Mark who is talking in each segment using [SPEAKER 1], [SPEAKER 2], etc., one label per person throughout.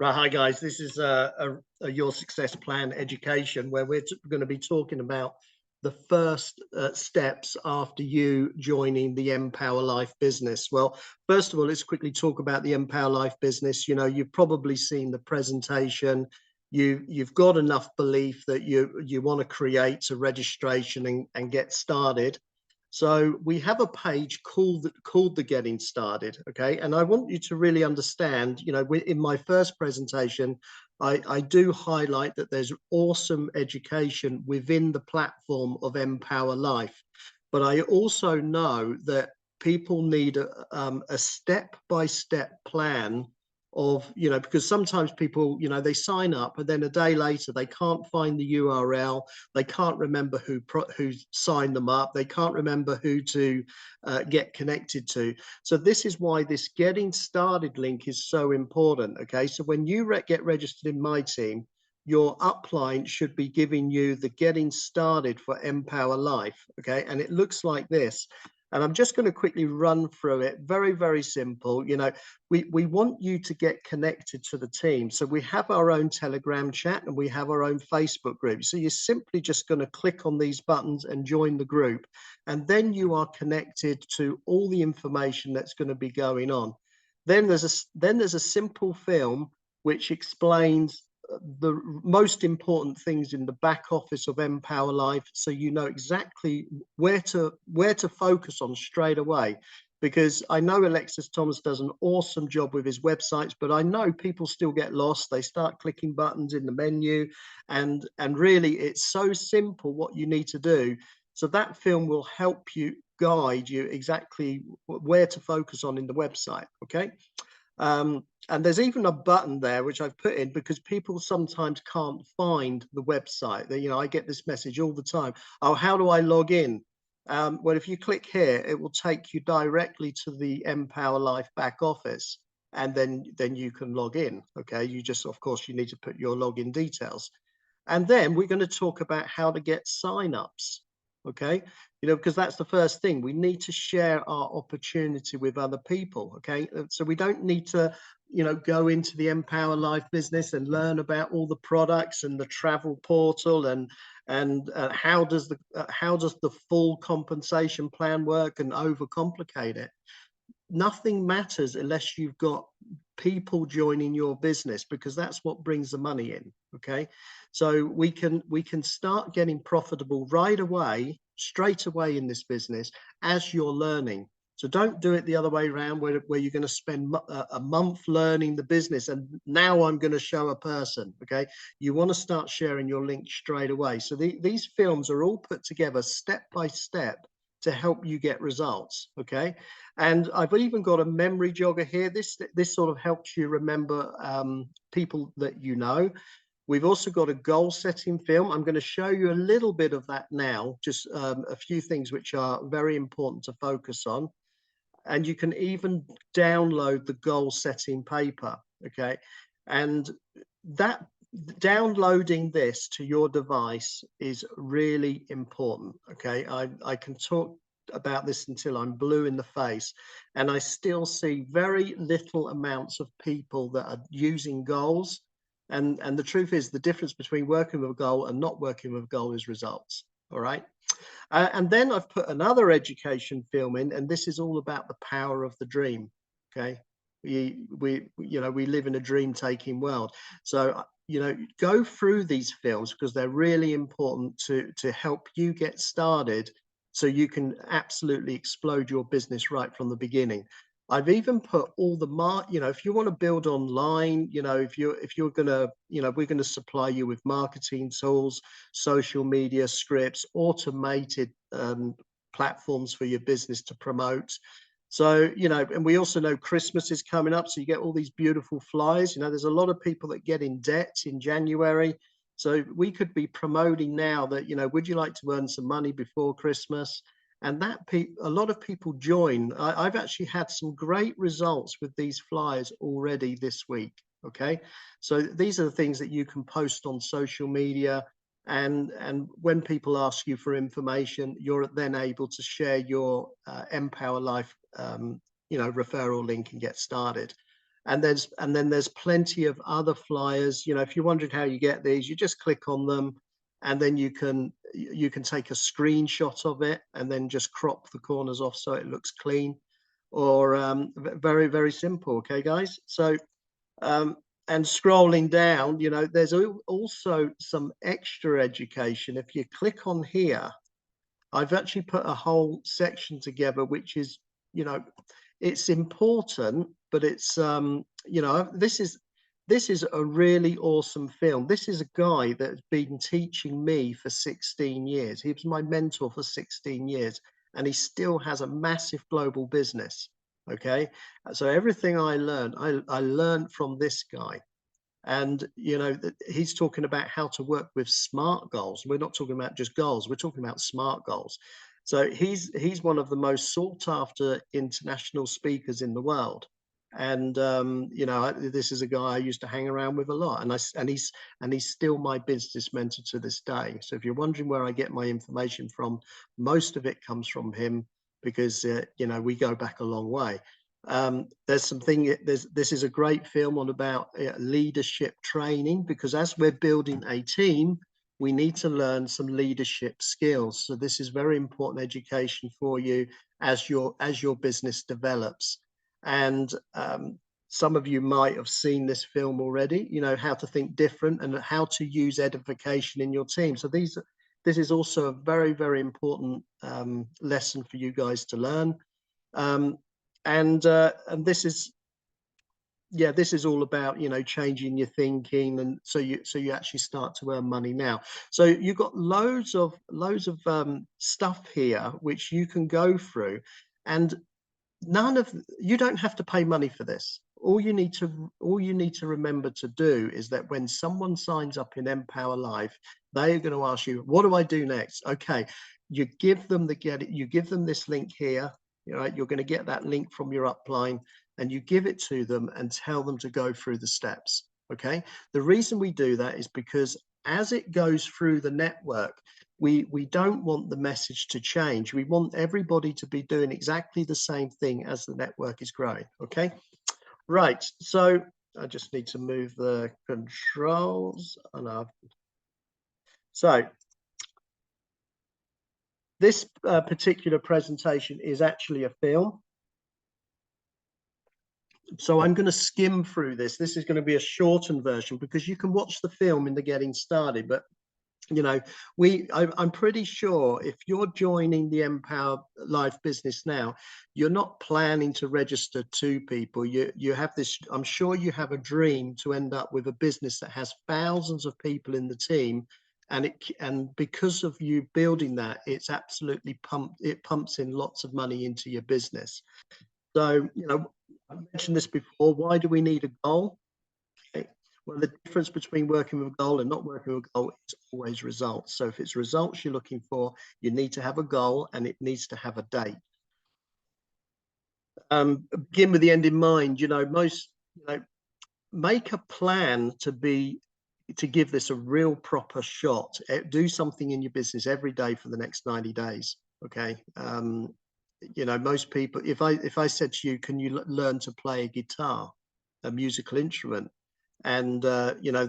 [SPEAKER 1] Right, hi guys. This is a Your Success Plan education where we're going to be talking about the first steps after you joining the Empower Life business. Well, first of all, let's quickly talk about the Empower Life business. You know, you've probably seen the presentation. You've got enough belief that you want to create a registration and get started. So we have a page called the Getting Started, okay? And I want you to really understand, you know, in my first presentation, I do highlight that there's awesome education within the platform of Empower Life. But I also know that people need a step-by-step plan of, you know, because sometimes people, you know, they sign up and then a day later they can't find the URL, they can't remember who signed them up, they can't remember who to get connected to. So this is why this getting started link is so important. Okay, so when you get registered in my team, your upline should be giving you the getting started for Empower Life. Okay, and it looks like this. And I'm just going to quickly run through it. Very, very simple. You know, we want you to get connected to the team. So we have our own Telegram chat and we have our own Facebook group. So you're simply just going to click on these buttons and join the group. And then you are connected to all the information that's going to be going on. Then there's a simple film which explains the most important things in the back office of Empower Life, so you know exactly where to focus on straight away. Because I know Alexis Thomas does an awesome job with his websites, but I know people still get lost. They start clicking buttons in the menu, and really it's so simple what you need to do. So that film will help you, guide you exactly where to focus on in the website. Okay. And there's even a button there which I've put in because people sometimes can't find the website. You know, I get this message all the time. Oh, how do I log in? Well, if you click here, it will take you directly to the Empower Life back office, and then you can log in. Okay, you just, of course, you need to put your login details. And then we're going to talk about how to get signups. Okay, you know, because that's the first thing. We need to share our opportunity with other people. Okay, so we don't need to, you know, go into the Empower Life business and learn about all the products and the travel portal and how does the full compensation plan work and overcomplicate it. Nothing matters unless you've got people joining your business, because that's what brings the money in. Okay, so we can start getting profitable right away, straight away in this business as you're learning. So don't do it the other way around where you're going to spend a month learning the business and now I'm going to show a person. Okay, you want to start sharing your link straight away. So these films are all put together step by step to help you get results. Okay, and I've even got a memory jogger here. This sort of helps you remember people that you know. We've also got a goal setting film. I'm going to show you a little bit of that now, just a few things which are very important to focus on. And you can even download the goal setting paper. Okay, and that downloading this to your device is really important. Okay, I can talk about this until I'm blue in the face, and I still see very little amounts of people that are using goals. And the truth is, the difference between working with a goal and not working with a goal is results. All right. And then I've put another education film in, and this is all about the power of the dream. Okay, you know, we live in a dream taking world. So you know, go through these films because they're really important to help you get started, so you can absolutely explode your business right from the beginning. I've even put all the you know, if you want to build online, you know, if you're gonna, you know, we're going to supply you with marketing tools, social media scripts, automated platforms for your business to promote. So, you know, and we also know Christmas is coming up, so you get all these beautiful flyers. You know, there's a lot of people that get in debt in January. So we could be promoting now that, you know, would you like to earn some money before Christmas? And that a lot of people join. I've actually had some great results with these flyers already this week. Okay, so these are the things that you can post on social media, and when people ask you for information, you're then able to share your Empower Life you know, referral link and get started. And then there's plenty of other flyers. You know, if you're wondering how you get these, you just click on them, and then you can take a screenshot of it and then just crop the corners off so it looks clean. Or very, very simple. Okay, guys. So um, and scrolling down, you know, there's also some extra education. If you click on here, I've actually put a whole section together, which is, you know, it's important, but it's you know, this is a really awesome film. This is a guy that's been teaching me for 16 years. He was my mentor for 16 years, and he still has a massive global business. Okay, so everything I learned from this guy. And you know, he's talking about how to work with smart goals. We're not talking about just goals, we're talking about smart goals. So he's one of the most sought after international speakers in the world. And you know, this is a guy I used to hang around with a lot, and he's still my business mentor to this day. So if you're wondering where I get my information from, most of it comes from him, because you know, we go back a long way. This is a great film on about leadership training, because as we're building a team, we need to learn some leadership skills. So this is very important education for you as your business develops. And some of you might have seen this film already, you know, how to think different and how to use edification in your team. So this is also a very, very important lesson for you guys to learn. Um, and this is, yeah, this is all about, you know, changing your thinking, and so you actually start to earn money now. So you've got loads of stuff here which you can go through, and you don't have to pay money for this. All you need to remember to do is that when someone signs up in Empower Life, they are going to ask you, what do I do next? Okay, you give them you give them this link here. You're going to get that link from your upline, and you give it to them and tell them to go through the steps. Okay, the reason we do that is because as it goes through the network, we don't want the message to change. We want everybody to be doing exactly the same thing as the network is growing. Okay, right. So I just need to move the controls. So this particular presentation is actually a film. So I'm going to skim through this. This is going to be a shortened version because you can watch the film in the getting started, but you know, I'm pretty sure if you're joining the Empower Life business now, you're not planning to register 2 people. You have this, I'm sure you have a dream to end up with a business that has thousands of people in the team, and because of you building that, it's absolutely pumps in lots of money into your business. So, you know, I mentioned this before, why do we need a goal? Okay. Well, the difference between working with a goal and not working with a goal is always results. So if it's results you're looking for, you need to have a goal and it needs to have a date. Begin with the end in mind. You know, make a plan to give this a real proper shot. Do something in your business every day for the next 90 days. Okay. You know, most people, if I said to you, can you learn to play a guitar, a musical instrument? And you know,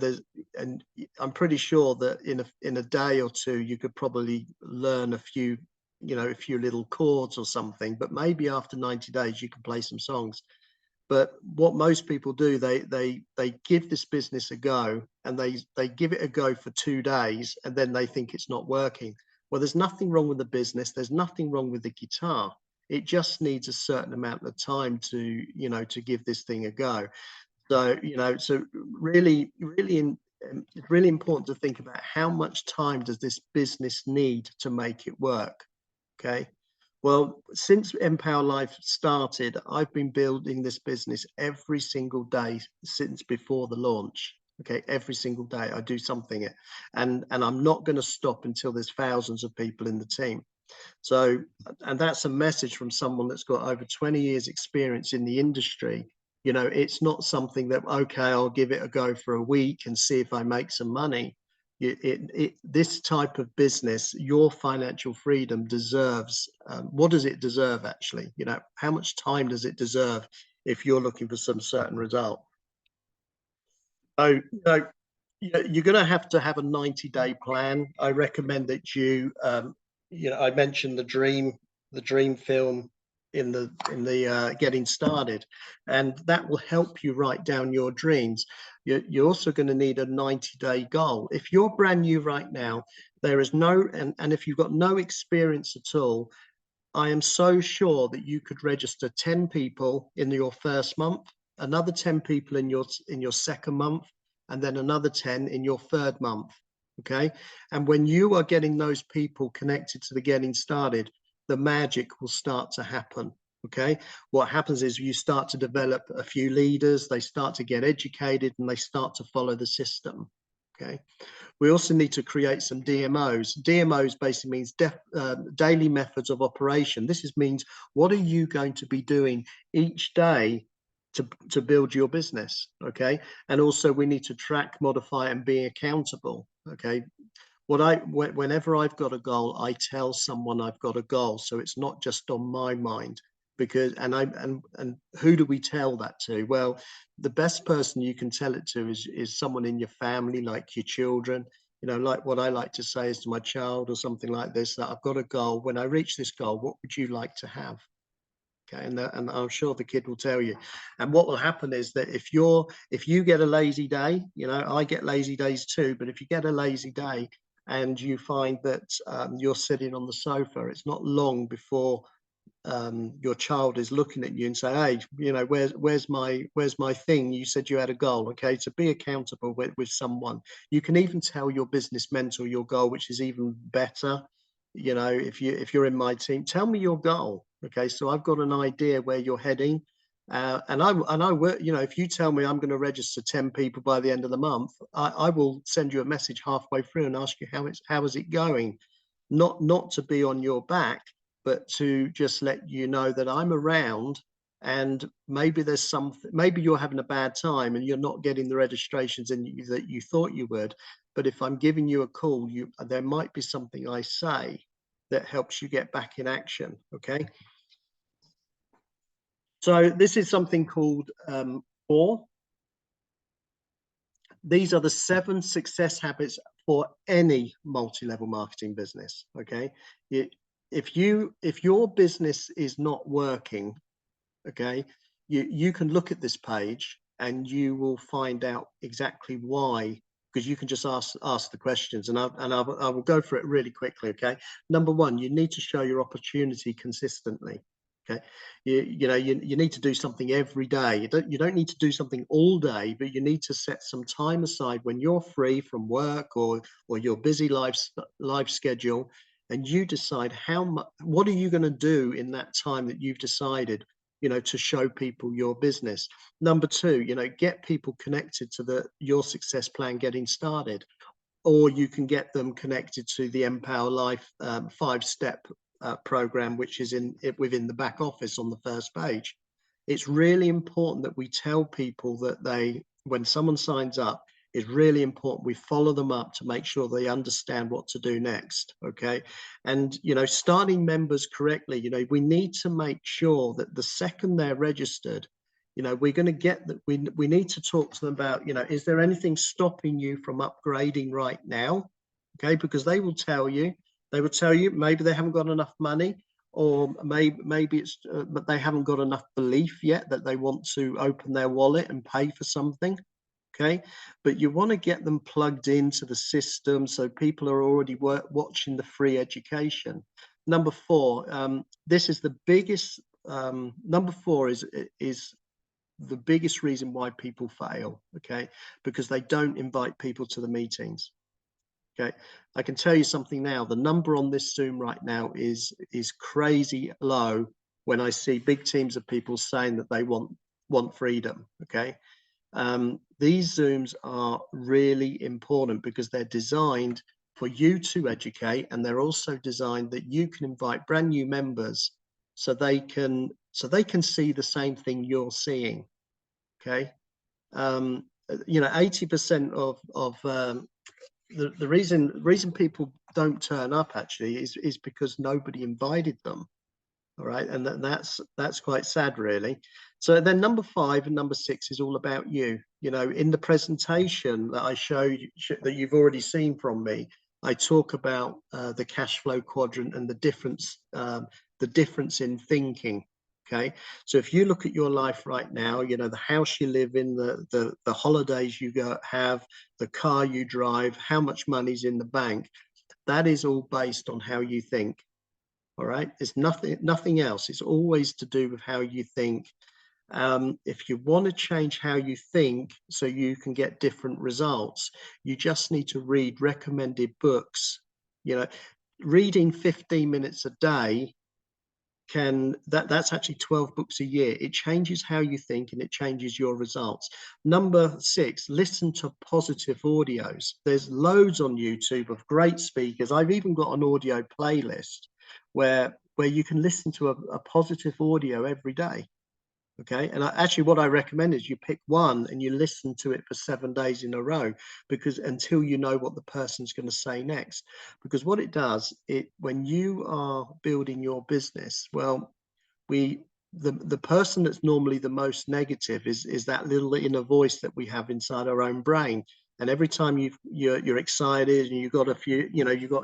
[SPEAKER 1] and I'm pretty sure that in a day or two you could probably learn a few little chords or something, but maybe after 90 days you can play some songs. But what most people do, they give this business a go, and they give it a go for 2 days, and then they think it's not working. Well, there's nothing wrong with the business, there's nothing wrong with the guitar. It just needs a certain amount of time to give this thing a go. So, really, it's really important to think about how much time does this business need to make it work. Okay. Well, since Empower Life started, I've been building this business every single day since before the launch. Okay, every single day I do something, and I'm not going to stop until there's thousands of people in the team. So, and that's a message from someone that's got over 20 years experience in the industry. You know, it's not something that, okay, I'll give it a go for a week and see if I make some money. This type of business, your financial freedom deserves, what does it deserve actually? You know, how much time does it deserve? if you're looking for some certain result. So, you're going to have a 90-day plan. I recommend that I mentioned the dream film in the getting started, and that will help you write down your dreams. You're also going to need a 90-day goal. If you're brand new right now, there is no, and if you've got no experience at all, I am so sure that you could register 10 people in your first month, another 10 people in your second month, and then another 10 in your third month. Okay. And when you are getting those people connected to the getting started, the magic will start to happen. Okay. What happens is you start to develop a few leaders, they start to get educated, and they start to follow the system. Okay. We also need to create some DMOs. DMOs basically means daily methods of operation. Means what are you going to be doing each day to build your business, okay? And also we need to track, modify, and be accountable, okay? Whenever I've got a goal, I tell someone I've got a goal, so it's not just on my mind. Because and who do we tell that to? Well, the best person you can tell it to is someone in your family, like your children. Like what I like to say is to my child or something like this, that I've got a goal. When I reach this goal, what would you like to have? Okay, and I'm sure the kid will tell you. And what will happen is that if you get a lazy day, I get lazy days too, but if you get a lazy day and you find that you're sitting on the sofa, it's not long before your child is looking at you and say, hey, where's my thing? You said you had a goal. Okay, to be accountable with someone. You can even tell your business mentor your goal, which is even better. If you're in my team, tell me your goal. Okay, so I've got an idea where you're heading. And I work, if you tell me I'm going to register 10 people by the end of the month, I will send you a message halfway through and ask you how is it going. Not to be on your back, but to just let you know that I'm around. And maybe there's something, maybe you're having a bad time and you're not getting the registrations that you thought you would. But if I'm giving you a call, there might be something I say that helps you get back in action. Okay. So this is something called 4. These are the 7 success habits for any multi-level marketing business. Okay. If your business is not working, okay, you can look at this page and you will find out exactly why, because you can just ask the questions, and I will go for it really quickly. Okay. Number 1, you need to show your opportunity consistently. Okay. You need to do something every day. You don't need to do something all day, but you need to set some time aside when you're free from work or your busy life schedule, and you decide what are you going to do in that time that you've decided, to show people your business. Number 2, get people connected to your success plan getting started, or you can get them connected to the Empower Life 5-step program, which is within the back office on the first page. It's really important that we tell people that when someone signs up, it's really important we follow them up to make sure they understand what to do next. Okay. And starting members correctly, we need to make sure that the second they're registered, we're going to get that. We need to talk to them about, is there anything stopping you from upgrading right now? Okay, because they will tell you maybe they haven't got enough money, or maybe it's but they haven't got enough belief yet that they want to open their wallet and pay for something. Okay, but you want to get them plugged into the system so people are already watching the free education. Number 4, this is the biggest. Number 4 is the biggest reason why people fail. Okay, because they don't invite people to the meetings. Okay, I can tell you something now. The number on this Zoom right now is crazy low when I see big teams of people saying that they want freedom. Okay, these Zooms are really important because they're designed for you to educate, and they're also designed that you can invite brand new members so they can see the same thing you're seeing. Okay, 80% of the reason people don't turn up actually is because nobody invited them. All right, and that's quite sad, really. So then number 5 and number 6 is all about you. You know, in the presentation that I showed you, that you've already seen from me, I talk about the cash flow quadrant and the difference in thinking. Okay, so if you look at your life right now, you know, the house you live in, the holidays you go have, the car you drive, how much money's in the bank, that is all based on how you think. All right, it's nothing else. It's always to do with how you think. If you want to change how you think so you can get different results, you just need to read recommended books. You know, reading 15 minutes a day that's actually 12 books a year. It changes how you think and it changes your results. Number 6, listen to positive audios. There's loads on YouTube of great speakers. I've even got an audio playlist where you can listen to a positive audio every day. Okay, and actually what I recommend is you pick one and you listen to it for 7 days in a row, because until you know what the person's going to say next. Because what it does, when you are building your business, well, the person that's normally the most negative is that little inner voice that we have inside our own brain. And every time you're excited and you got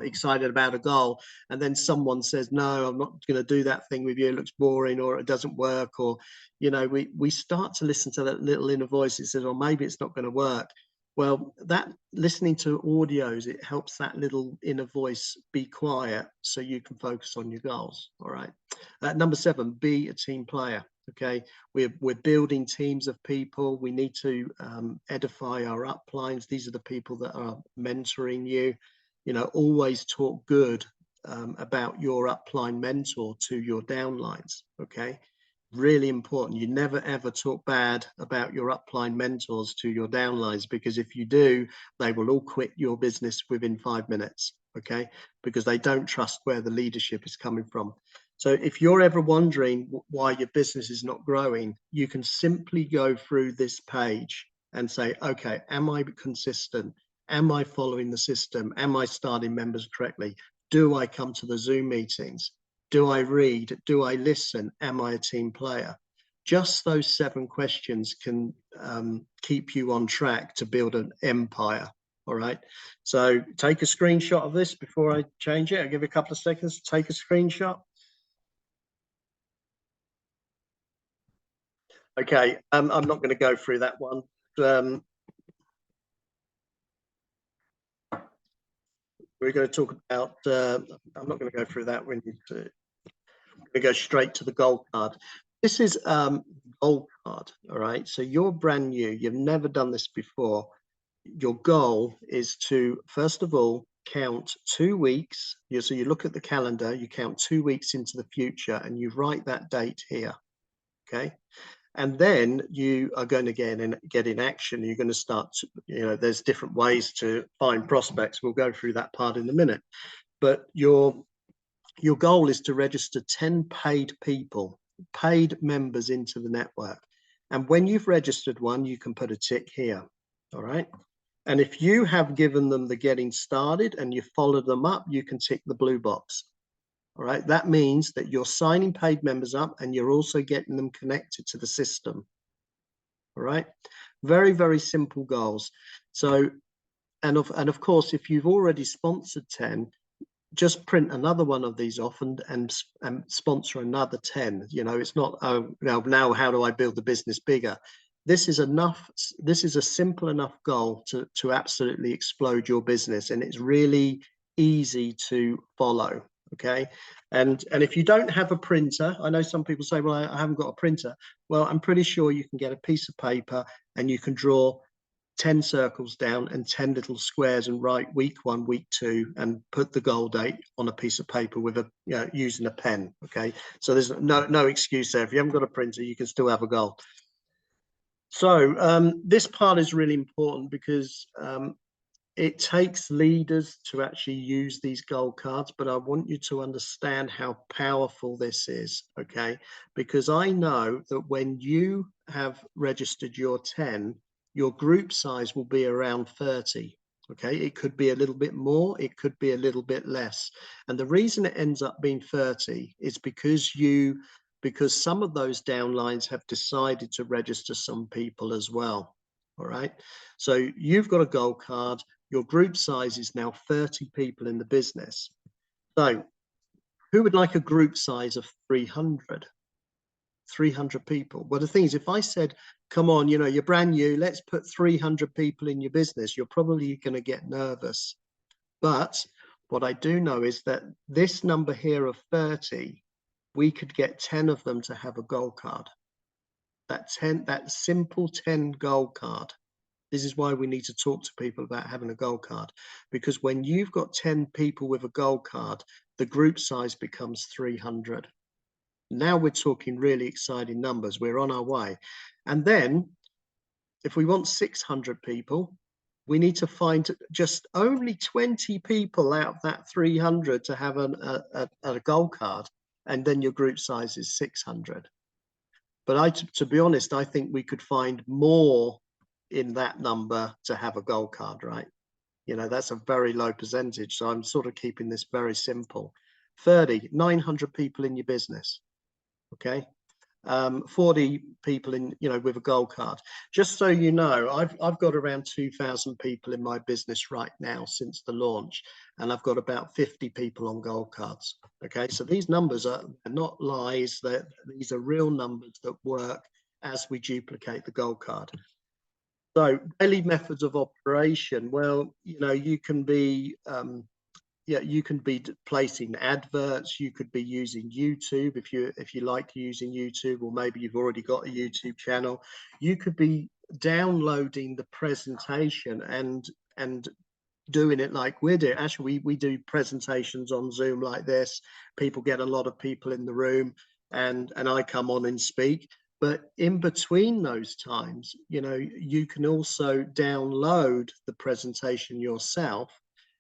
[SPEAKER 1] excited about a goal, and then someone says, no, I'm not going to do that thing with you, it looks boring, or it doesn't work, or we start to listen to that little inner voice. It says, or maybe it's not going to work. Well, that listening to audios, it helps that little inner voice be quiet so you can focus on your goals. All right. Number 7, be a team player. Okay, we're building teams of people. We need to edify our uplines. These are the people that are mentoring you. You know, always talk good about your upline mentor to your downlines. Okay, really important. You never ever talk bad about your upline mentors to your downlines, because if you do, they will all quit your business within 5 minutes. Okay, because they don't trust where the leadership is coming from. So if you're ever wondering why your business is not growing, you can simply go through this page and say, okay, am I consistent? Am I following the system? Am I starting members correctly? Do I come to the Zoom meetings? Do I read? Do I listen? Am I a team player? Just those 7 questions can keep you on track to build an empire. All right. So take a screenshot of this before I change it. I'll give you a couple of seconds to take a screenshot. Okay, I'm not going to go through that one. We're going to talk about, I'm not going to go through that. We're going to go straight to the goal card. This is goal card, all right? So you're brand new. You've never done this before. Your goal is to, first of all, count 2 weeks. So you look at the calendar, you count 2 weeks into the future, and you write that date here, okay? And then you are going to get in action. You're going to start to, there's different ways to find prospects. We'll go through that part in a minute. But your goal is to register 10 paid people, paid members into the network. And when you've registered one, you can put a tick here. All right. And if you have given them the getting started and you followed them up, you can tick the blue box. All right, that means that you're signing paid members up and you're also getting them connected to the system. All right, very, very simple goals. So, and of course, if you've already sponsored 10, just print another one of these off and sponsor another 10. It's not, oh, now how do I build the business bigger? This is enough. This is a simple enough goal to absolutely explode your business, and it's really easy to follow. Okay, and if you don't have a printer, I know some people say, well, I haven't got a printer. Well, I'm pretty sure you can get a piece of paper and you can draw 10 circles down and 10 little squares and write week 1, week 2, and put the goal date on a piece of paper with using a pen. Okay, so there's no excuse there. If you haven't got a printer, you can still have a goal. So this part is really important because it takes leaders to actually use these goal cards, but I want you to understand how powerful this is, okay? Because I know that when you have registered your 10, your group size will be around 30, Okay, it could be a little bit more, it could be a little bit less. And the reason it ends up being 30 is because some of those downlines have decided to register some people as well. All right. So you've got a gold card, your group size is now 30 people in the business. So who would like a group size of 300? 300 people. Well, the thing is, if I said, come on, you know, you're brand new, let's put 300 people in your business, you're probably going to get nervous. But what I do know is that this number here of 30, we could get 10 of them to have a gold card. That simple 10 gold card. This is why we need to talk to people about having a gold card, because when you've got 10 people with a gold card, the group size becomes 300. Now we're talking really exciting numbers. We're on our way. And then if we want 600 people, we need to find just only 20 people out of that 300 to have a gold card. And then your group size is 600. But to be honest, I think we could find more in that number to have a gold card, right? You know, that's a very low percentage. So I'm sort of keeping this very simple. 30, 900 people in your business. Okay. 40 people in, you know, with a gold card. Just so you know, I've got around 2,000 people in my business right now since the launch, and I've got about 50 people on gold cards. Okay, so these numbers are not lies, these are real numbers that work as we duplicate the gold card. So daily methods of operation, well, you know, you can be yeah, you can be placing adverts, you could be using YouTube if you like using YouTube, or maybe you've already got a YouTube channel. You could be downloading the presentation and doing it like we're doing. Actually, we do presentations on Zoom like this. People get a lot of people in the room, and I come on and speak. But in between those times, you know, you can also download the presentation yourself,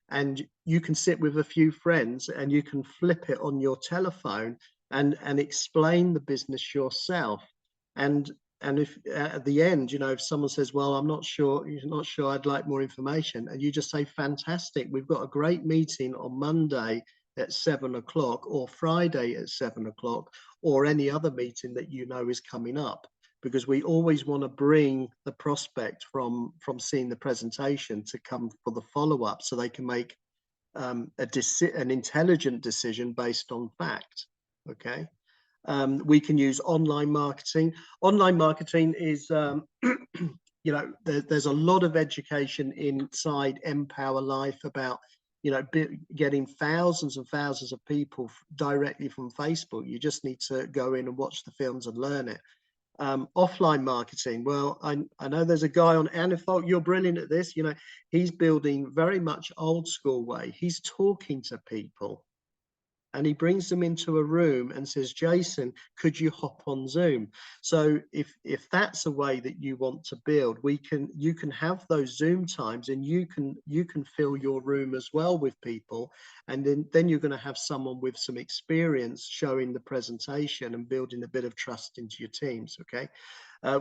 [SPEAKER 1] and you can sit with a few friends and you can flip it on your telephone and explain the business yourself. And if at the end, you know, if someone says, well, I'm not sure, you're not sure, I'd like more information, and you just say, fantastic, we've got a great meeting on Monday at 7 o'clock, or Friday at 7 o'clock, or any other meeting that you know is coming up, because we always want to bring the prospect from seeing the presentation to come for the follow-up, so they can make an intelligent decision based on fact. Okay. We can use online marketing. Online marketing is, you know, there's a lot of education inside Empower Life about, you know, getting thousands and thousands of people directly from Facebook. You just need to go in and watch the films and learn it. Offline marketing, well, I know there's a guy on Anifold, you're brilliant at this, you know, he's building very much old school way. He's talking to people, and he brings them into a room and says, Jason, could you hop on Zoom? So if that's a way that you want to build, you can have those Zoom times, and you can fill your room as well with people, and then you're going to have someone with some experience showing the presentation and building a bit of trust into your teams. Okay.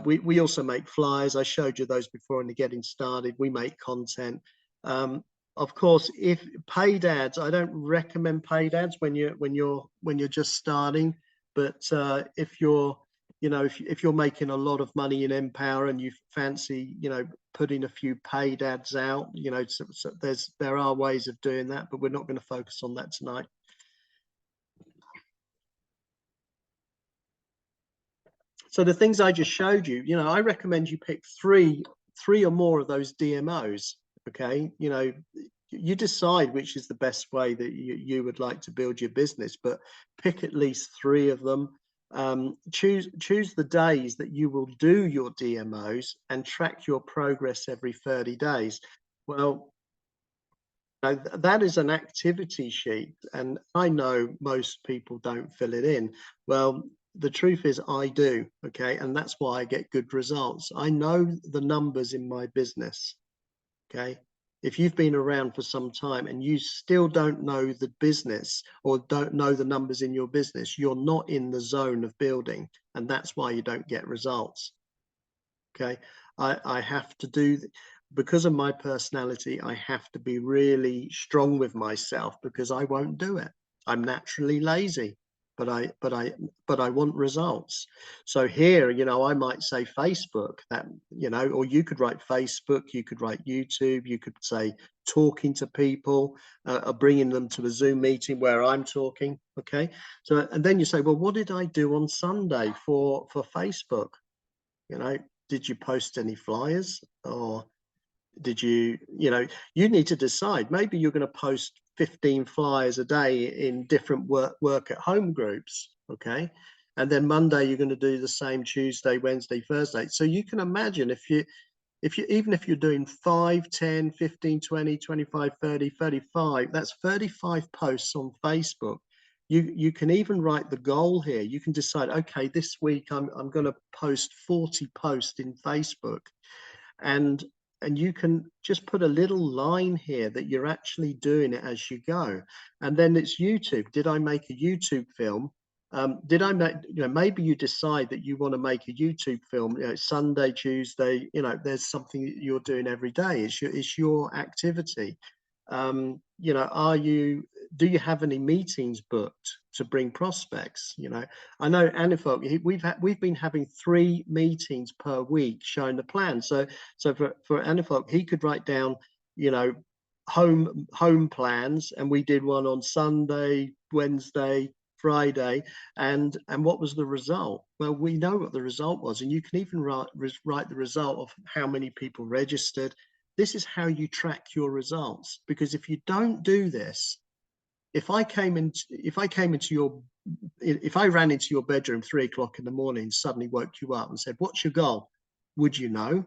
[SPEAKER 1] We also make flyers. I showed you those before in the getting started. We make content. Of course, if paid ads, I don't recommend paid ads when you're just starting. But if you're, you know, if you're making a lot of money in Empower and you fancy, you know, putting a few paid ads out, you know, so there are ways of doing that, but we're not going to focus on that tonight. So the things I just showed you, you know, I recommend you pick three or more of those DMOs. Okay, you know, you decide which is the best way that you would like to build your business, but pick at least three of them. Choose the days that you will do your DMOs and track your progress every 30 days. Well, that is an activity sheet, and I know most people don't fill it in. Well, the truth is I do. Okay, and that's why I get good results. I know the numbers in my business. Okay, if you've been around for some time and you still don't know the business or don't know the numbers in your business, you're not in the zone of building, and that's why you don't get results. Okay, I have to do because of my personality, I have to be really strong with myself because I won't do it. I'm naturally lazy, but I want results. So here, I might say Facebook, that, or you could write Facebook, you could write YouTube, you could say talking to people, bringing them to a Zoom meeting where I'm talking. Okay. So, and then you say, well, what did I do on Sunday for Facebook? Did you post any flyers, or did you need to decide. Maybe you're going to post 15 flyers a day in different work at home groups. Okay. And then Monday you're going to do the same, Tuesday, Wednesday, Thursday. So you can imagine, even if you're doing 5, 10, 15, 20, 25, 30, 35, that's 35 posts on Facebook. You can even write the goal here. You can decide, okay, this week I'm going to post 40 posts in Facebook, and you can just put a little line here that you're actually doing it as you go. And then it's YouTube. Did I make a YouTube film? Did I make, maybe you decide that you want to make a YouTube film, Sunday, Tuesday, there's something that you're doing every day. It's your activity. Do you have any meetings booked to bring prospects? I know Anifol, we've been having 3 meetings per week showing the plan. So for Anifol, he could write down, home plans, and we did one on Sunday, Wednesday, Friday, and what was the result? Well, we know what the result was, and you can even write the result of how many people registered. This is how you track your results, because if you don't do this, if I ran into your bedroom 3 o'clock in the morning, suddenly woke you up and said, what's your goal? Would you know?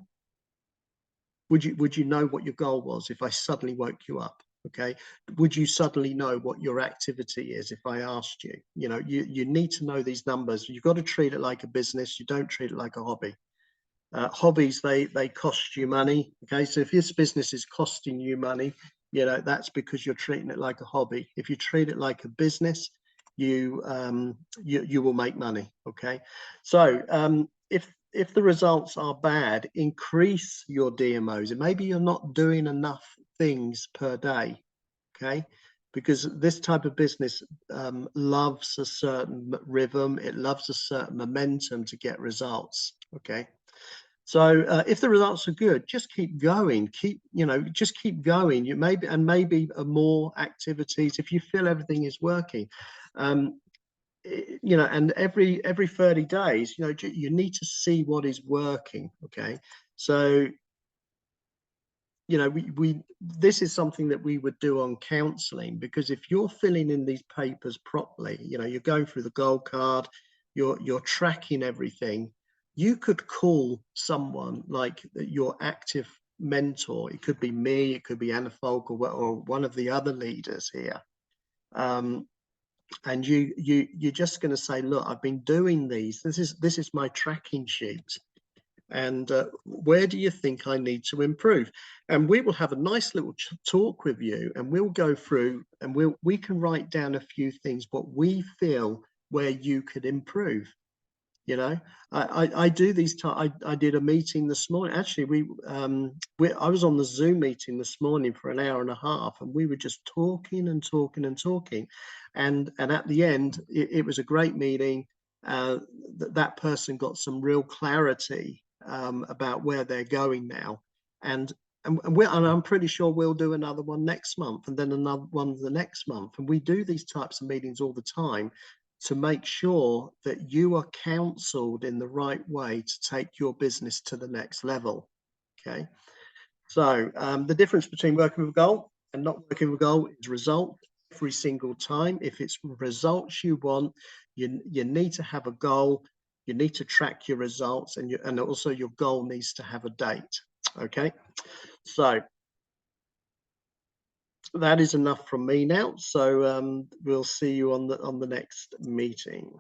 [SPEAKER 1] Would you know what your goal was if I suddenly woke you up? Okay. Would you suddenly know what your activity is if I asked you? You need to know these numbers. You've got to treat it like a business. You don't treat it like a hobby. Hobbies, they cost you money. Okay. So if this business is costing you money, that's because you're treating it like a hobby. If you treat it like a business, you will make money. Okay. So if the results are bad, increase your DMOs. And maybe you're not doing enough things per day. Okay. Because this type of business loves a certain rhythm. It loves a certain momentum to get results. Okay. So if the results are good, just keep going. Just keep going. Maybe more activities if you feel everything is working. And every 30 days, you need to see what is working. Okay. So this is something that we would do on counseling, because if you're filling in these papers properly, you're going through the goal card, you're tracking everything. You could call someone like your active mentor. It could be me, it could be Anna Folk, or one of the other leaders here. And you're just going to say, look, I've been doing these. This is my tracking sheet. And where do you think I need to improve? And we will have a nice little talk with you, and we'll go through, and we can write down a few things what we feel where you could improve. I do these. I did a meeting this morning. Actually, I was on the Zoom meeting this morning for an hour and a half, and we were just talking and talking and talking, and at the end, it was a great meeting. That person got some real clarity about where they're going now, and I'm pretty sure we'll do another one next month, and then another one the next month, and we do these types of meetings all the time to make sure that you are counseled in the right way to take your business to the next level. Okay. So the difference between working with a goal and not working with a goal is result every single time. If it's results you want, you need to have a goal. You need to track your results, and also your goal needs to have a date. Okay. So that is enough from me now. So we'll see you on the next meeting.